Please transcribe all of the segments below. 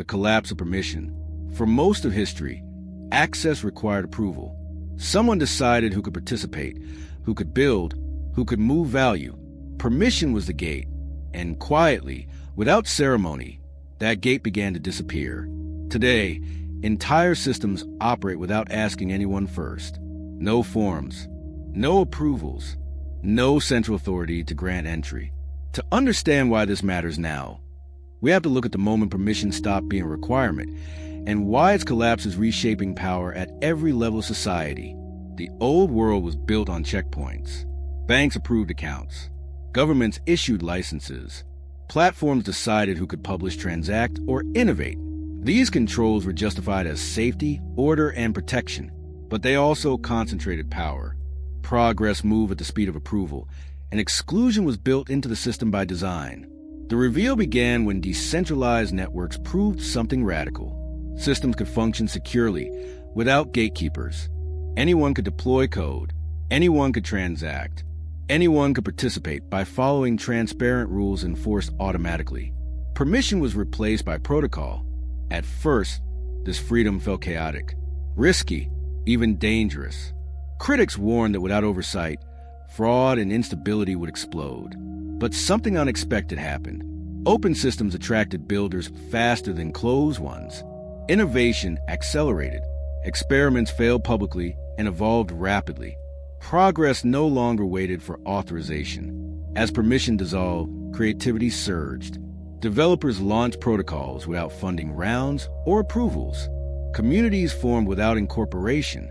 the collapse of permission. For most of history, access required approval. Someone decided who could participate, who could build, who could move value. Permission was the gate, and quietly, without ceremony, that gate began to disappear. Today, entire systems operate without asking anyone first. No forms, no approvals, no central authority to grant entry. To understand why this matters now, we have to look at the moment permission stopped being a requirement and why its collapse is reshaping power at every level of society. The old world was built on checkpoints. Banks approved accounts. Governments issued licenses. Platforms decided who could publish, transact, or innovate. These controls were justified as safety, order, and protection, but they also concentrated power. Progress moved at the speed of approval, and exclusion was built into the system by design. The reveal began when decentralized networks proved something radical. Systems could function securely, without gatekeepers. Anyone could deploy code. Anyone could transact. Anyone could participate by following transparent rules enforced automatically. Permission was replaced by protocol. At first, this freedom felt chaotic, risky, even dangerous. Critics warned that without oversight, fraud and instability would explode. But something unexpected happened. Open systems attracted builders faster than closed ones. Innovation accelerated. Experiments failed publicly and evolved rapidly. Progress no longer waited for authorization. As permission dissolved, creativity surged. Developers launched protocols without funding rounds or approvals. Communities formed without incorporation.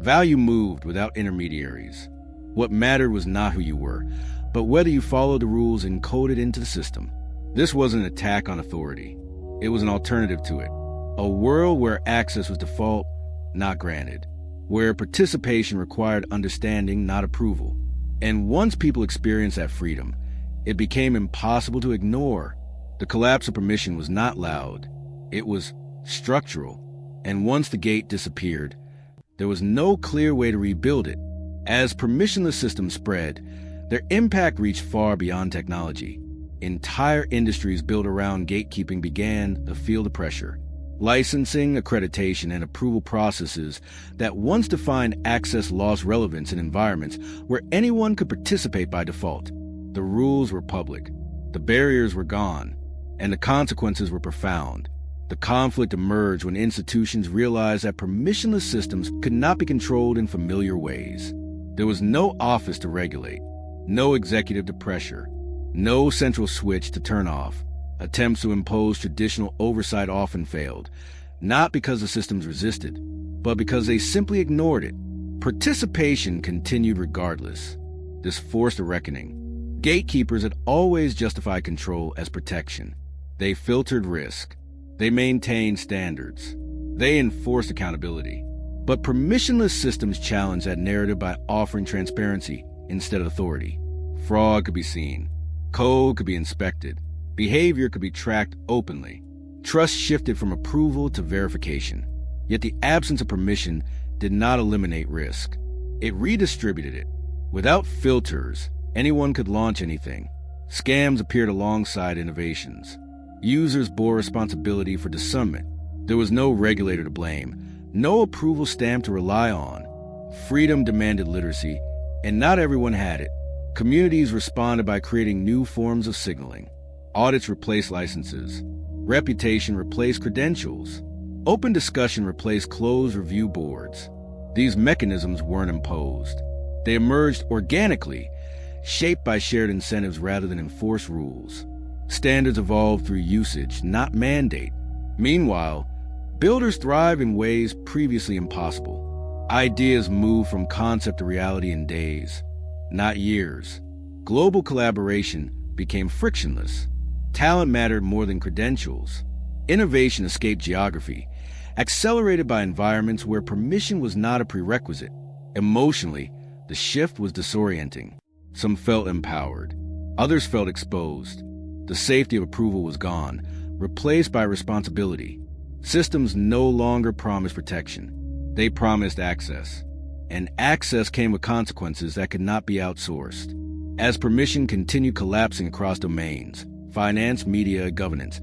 Value moved without intermediaries. What mattered was not who you were, but whether you followed the rules encoded into the system. This wasn't an attack on authority. It was an alternative to it. A world where access was default, not granted. Where participation required understanding, not approval. And once people experienced that freedom, it became impossible to ignore. The collapse of permission was not loud. It was structural. And once the gate disappeared, there was no clear way to rebuild it. As permissionless systems spread, their impact reached far beyond technology. Entire industries built around gatekeeping began to feel the pressure. Licensing, accreditation, and approval processes that once defined access lost relevance in environments where anyone could participate by default. The rules were public, the barriers were gone, and the consequences were profound. The conflict emerged when institutions realized that permissionless systems could not be controlled in familiar ways. There was no office to regulate, no executive to pressure, no central switch to turn off. Attempts to impose traditional oversight often failed, not because the systems resisted, but because they simply ignored it. Participation continued regardless. This forced a reckoning. Gatekeepers had always justified control as protection. They filtered risk. They maintained standards. They enforced accountability. But permissionless systems challenged that narrative by offering transparency instead of authority. Fraud could be seen. Code could be inspected. Behavior could be tracked openly. Trust shifted from approval to verification. Yet the absence of permission did not eliminate risk. It redistributed it. Without filters, anyone could launch anything. Scams appeared alongside innovations. Users bore responsibility for discernment. There was no regulator to blame, no approval stamp to rely on. Freedom demanded literacy, and not everyone had it. Communities responded by creating new forms of signaling. Audits replaced licenses. Reputation replaced credentials. Open discussion replaced closed review boards. These mechanisms weren't imposed. They emerged organically, shaped by shared incentives rather than enforced rules. Standards evolved through usage, not mandate. Meanwhile, builders thrive in ways previously impossible. Ideas move from concept to reality in days, not years. Global collaboration became frictionless. Talent mattered more than credentials. Innovation escaped geography, accelerated by environments where permission was not a prerequisite. Emotionally, the shift was disorienting. Some felt empowered. Others felt exposed. The safety of approval was gone, replaced by responsibility. Systems no longer promised protection. They promised access. And access came with consequences that could not be outsourced. As permission continued collapsing across domains, finance, media, governance,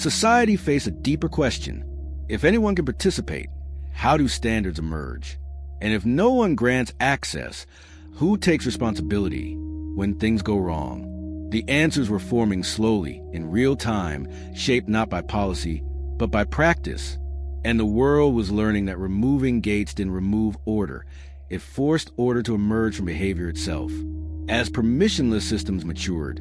society faced a deeper question. If anyone can participate, how do standards emerge? And if no one grants access, who takes responsibility when things go wrong? The answers were forming slowly, in real time, shaped not by policy, but by practice. And the world was learning that removing gates didn't remove order. It forced order to emerge from behavior itself. As permissionless systems matured,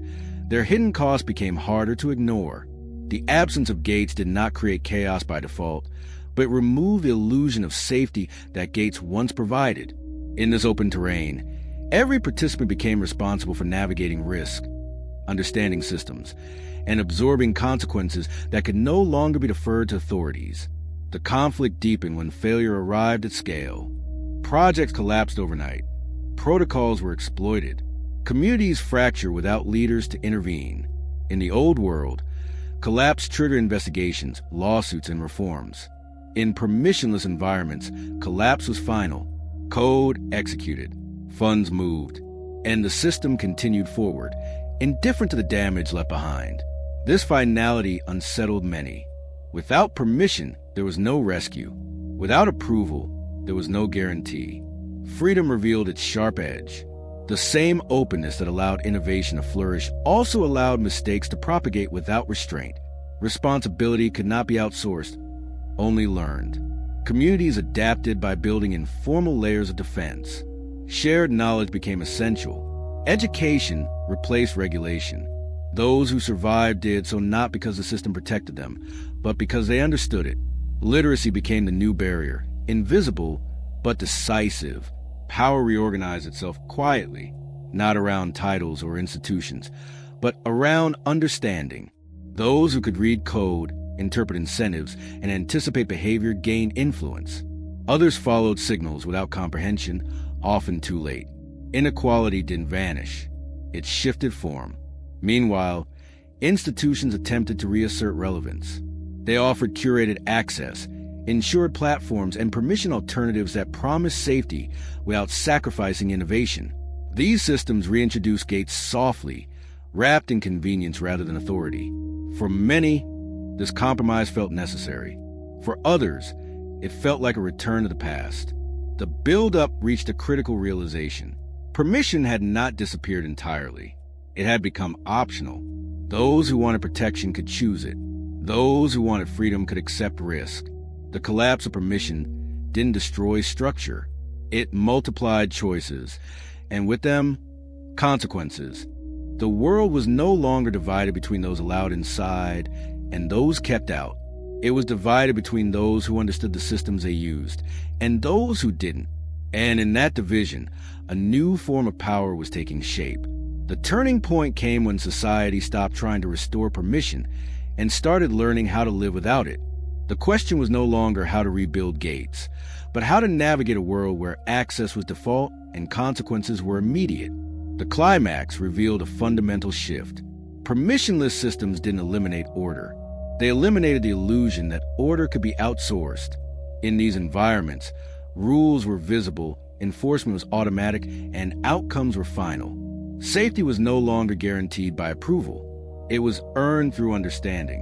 their hidden costs became harder to ignore. The absence of gates did not create chaos by default, but removed the illusion of safety that gates once provided. In this open terrain, every participant became responsible for navigating risk, understanding systems, and absorbing consequences that could no longer be deferred to authorities. The conflict deepened when failure arrived at scale. Projects collapsed overnight. Protocols were exploited. Communities fractured without leaders to intervene. In the old world, collapse triggered investigations, lawsuits, and reforms. In permissionless environments, collapse was final. Code executed. Funds moved. And the system continued forward, indifferent to the damage left behind. This finality unsettled many. Without permission, there was no rescue. Without approval, there was no guarantee. Freedom revealed its sharp edge. The same openness that allowed innovation to flourish also allowed mistakes to propagate without restraint. Responsibility could not be outsourced, only learned. Communities adapted by building informal layers of defense. Shared knowledge became essential. Education replaced regulation. Those who survived did so not because the system protected them, but because they understood it. Literacy became the new barrier, invisible but decisive. Power reorganized itself quietly, not around titles or institutions, but around understanding. Those who could read code, interpret incentives, and anticipate behavior gained influence. Others followed signals without comprehension, often too late. Inequality didn't vanish. It shifted form. Meanwhile, institutions attempted to reassert relevance. They offered curated access, ensured platforms, and permission alternatives that promised safety without sacrificing innovation. These systems reintroduced gates softly, wrapped in convenience rather than authority. For many, this compromise felt necessary. For others, it felt like a return to the past. The build-up reached a critical realization. Permission had not disappeared entirely. It had become optional. Those who wanted protection could choose it. Those who wanted freedom could accept risk. The collapse of permission didn't destroy structure. It multiplied choices, and with them, consequences. The world was no longer divided between those allowed inside and those kept out. It was divided between those who understood the systems they used and those who didn't. And in that division, a new form of power was taking shape. The turning point came when society stopped trying to restore permission and started learning how to live without it. The question was no longer how to rebuild gates, but how to navigate a world where access was default and consequences were immediate. The climax revealed a fundamental shift. Permissionless systems didn't eliminate order. They eliminated the illusion that order could be outsourced. In these environments, rules were visible, enforcement was automatic, and outcomes were final. Safety was no longer guaranteed by approval. It was earned through understanding.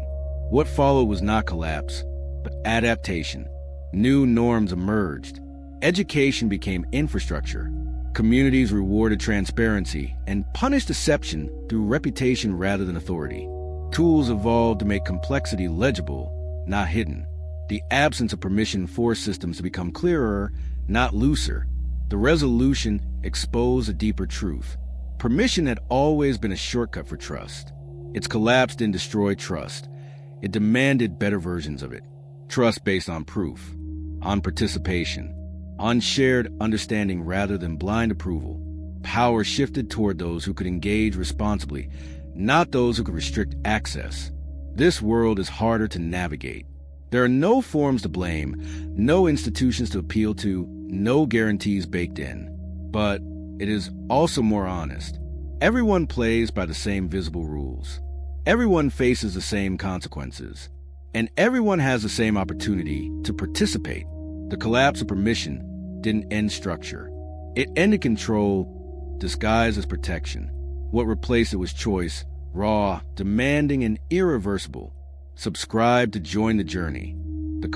What followed was not collapse, but adaptation. New norms emerged. Education became infrastructure. Communities rewarded transparency and punished deception through reputation rather than authority. Tools evolved to make complexity legible, not hidden. The absence of permission forced systems to become clearer, not looser. The resolution exposed a deeper truth. Permission had always been a shortcut for trust. Its collapse didn't destroy trust. It demanded better versions of it. Trust based on proof, on participation, on shared understanding rather than blind approval. Power shifted toward those who could engage responsibly, not those who could restrict access. This world is harder to navigate. There are no forms to blame, no institutions to appeal to, no guarantees baked in. But it is also more honest. Everyone plays by the same visible rules. Everyone faces the same consequences. And everyone has the same opportunity to participate. The collapse of permission didn't end structure. It ended control, disguised as protection. What replaced it was choice, raw, demanding, and irreversible. Subscribe to join the journey. The